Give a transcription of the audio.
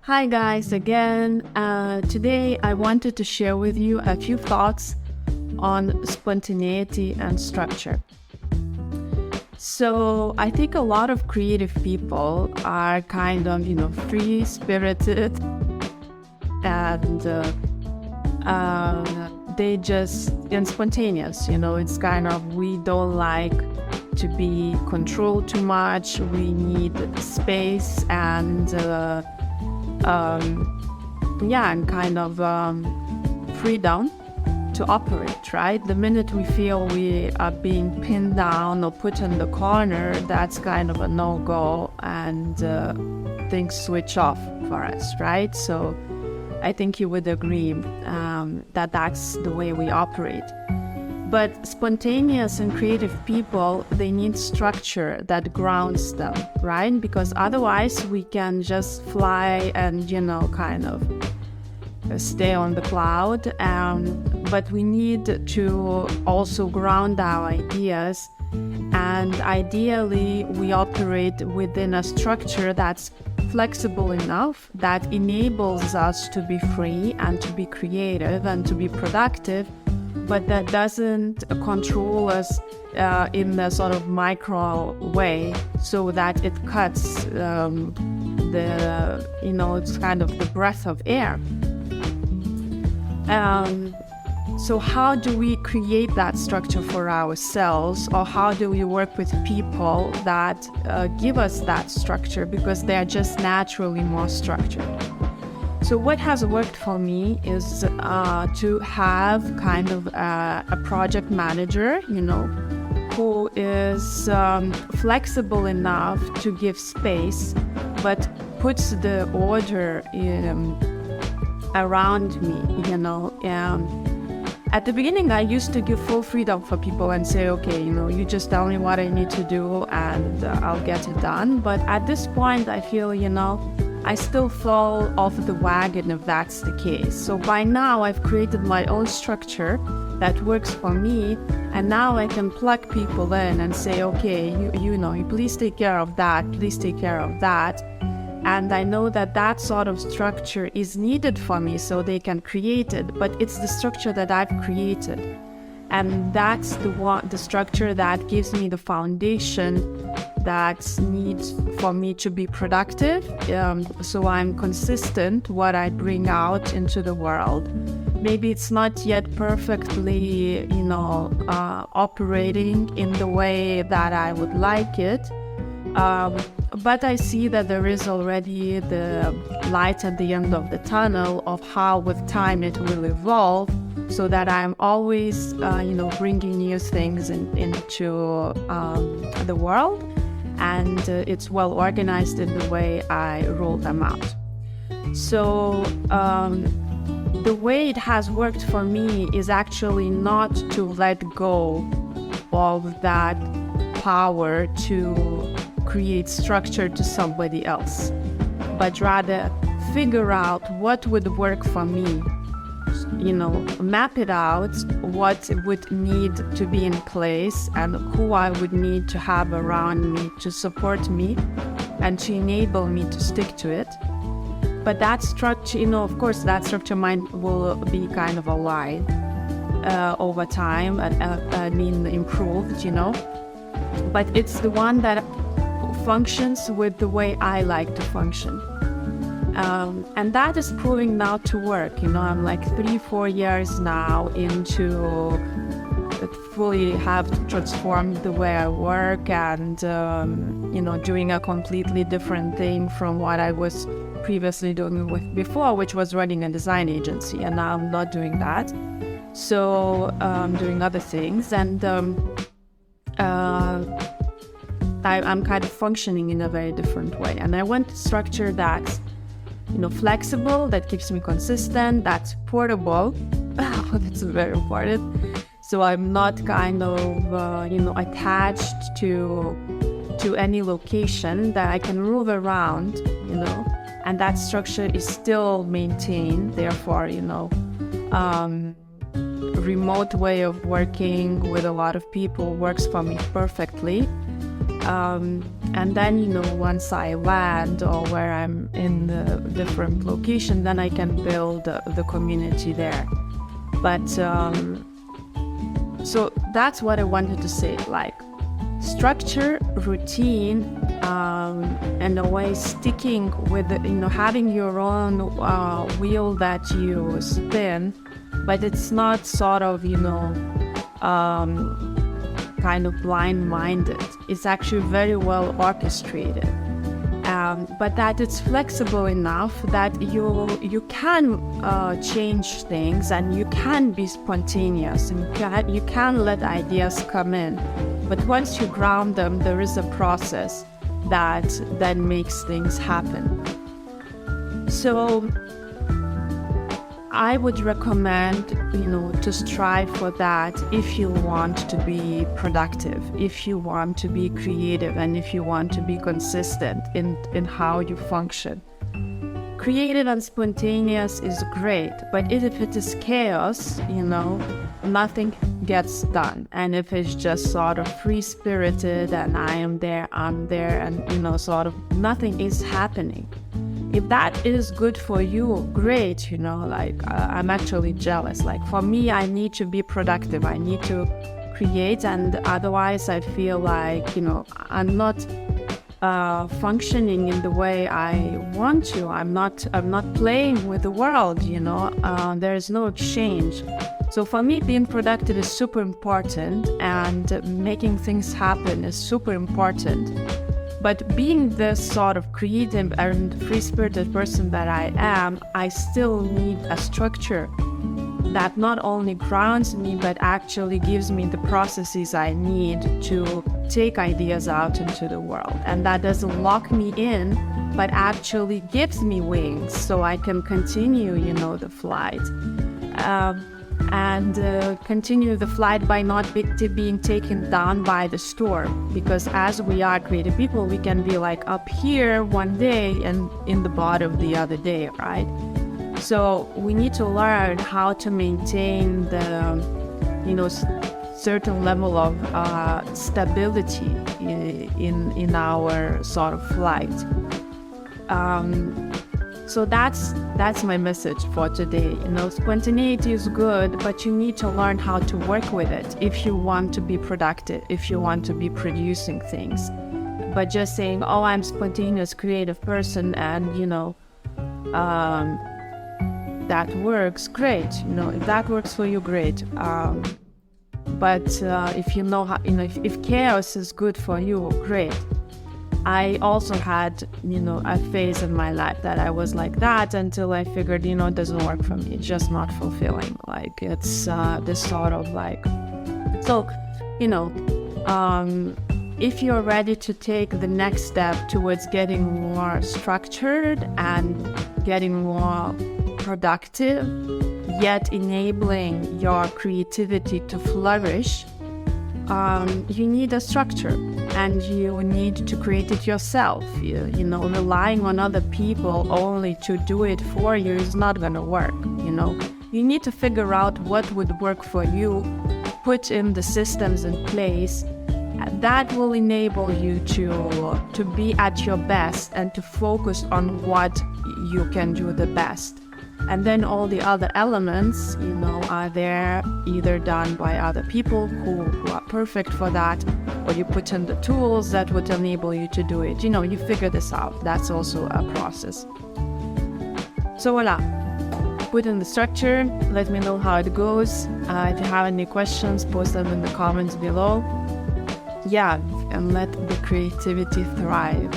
Hi guys, again. Today I wanted to share with you a few thoughts on spontaneity and structure. So I think a lot of creative people are kind of, free-spirited and they just and spontaneous. It's kind of, we don't like to be controlled too much. We need space and kind of freedom to operate, right? The minute we feel we are being pinned down or put in the corner, that's kind of a no-go, and things switch off for us, right? So I think you would agree that that's the way we operate. But spontaneous and creative people, they need structure that grounds them, right? Because otherwise we can just fly and, kind of stay on the cloud. But we need to also ground our ideas. And ideally, we operate within a structure that's flexible enough, that enables us to be free and to be creative and to be productive, but that doesn't control us in the sort of micro way, so that it cuts it's kind of the breath of air. So how do we create that structure for ourselves, or how do we work with people that give us that structure because they are just naturally more structured? So what has worked for me is to have kind of a project manager, who is flexible enough to give space, but puts the order around me, At the beginning, I used to give full freedom for people and say, okay, you just tell me what I need to do and I'll get it done. But at this point, I feel, I still fall off the wagon if that's the case. So by now, I've created my own structure that works for me. And now I can plug people in and say, okay, you please take care of that, please take care of that. And I know that sort of structure is needed for me so they can create it, but it's the structure that I've created. And that's the structure that gives me the foundation that's needed for me to be productive. So I'm consistent what I bring out into the world. Maybe it's not yet perfectly, operating in the way that I would like it. But I see that there is already the light at the end of the tunnel of how with time it will evolve, so that I'm always, bringing new things into the world, and it's well organized in the way I roll them out. So the way it has worked for me is actually not to let go of that power to create structure to somebody else, but rather figure out what would work for me, map it out, what would need to be in place and who I would need to have around me to support me and to enable me to stick to it. But that structure, of course, that structure will be kind of aligned over time and improved, but it's the one that functions with the way I like to function. And that is proving now to work. I'm like 3-4 years now into it, fully have transformed the way I work and, doing a completely different thing from what I was previously doing before, which was running a design agency. And now I'm not doing that. So I'm doing other things. And I'm kind of functioning in a very different way. And I want a structure that's, flexible, that keeps me consistent, that's portable. That's very important. So I'm not kind of, attached to any location, that I can move around, and that structure is still maintained. Therefore, remote way of working with a lot of people works for me perfectly. And then, once I land or where I'm in the different location, then I can build the community there. But so that's what I wanted to say, like structure, routine, and a way sticking with, having your own wheel that you spin, but it's not sort of, kind of blind-minded. It's actually very well orchestrated, but that it's flexible enough that you can change things, and you can be spontaneous, and you can let ideas come in. But once you ground them, there is a process that then makes things happen. So I would recommend, to strive for that if you want to be productive, if you want to be creative, and if you want to be consistent in how you function. Creative and spontaneous is great, but if it is chaos, nothing gets done. And if it's just sort of free-spirited and I'm there, and, sort of nothing is happening. If that is good for you, great, I'm actually jealous. Like for me, I need to be productive. I need to create, and otherwise I feel like, I'm not functioning in the way I want to. I'm not playing with the world, there is no exchange. So for me, being productive is super important, and making things happen is super important. But being the sort of creative and free-spirited person that I am, I still need a structure that not only grounds me, but actually gives me the processes I need to take ideas out into the world. And that doesn't lock me in, but actually gives me wings so I can continue, the flight. And continue the flight by not being taken down by the storm. Because as we are creative people, we can be like up here one day and in the bottom the other day, right? So we need to learn how to maintain the, certain level of stability in our sort of flight. So that's my message for today. Spontaneity is good, but you need to learn how to work with it if you want to be productive, if you want to be producing things. But just saying, oh, I'm a spontaneous, creative person, and, that works, great. If that works for you, great. But if you know how, if chaos is good for you, great. I also had, a phase in my life that I was like that until I figured, it doesn't work for me. It's just not fulfilling. Like, it's this sort of like... So, if you're ready to take the next step towards getting more structured and getting more productive, yet enabling your creativity to flourish, you need a structure, and you need to create it yourself. Relying on other people only to do it for you is not going to work. You need to figure out what would work for you, put in the systems in place, and that will enable you to be at your best and to focus on what you can do the best. And then all the other elements, are there either done by other people who are perfect for that, or you put in the tools that would enable you to do it. You figure this out. That's also a process. So voila. Put in the structure. Let me know how it goes. If you have any questions, post them in the comments below. Yeah, and let the creativity thrive.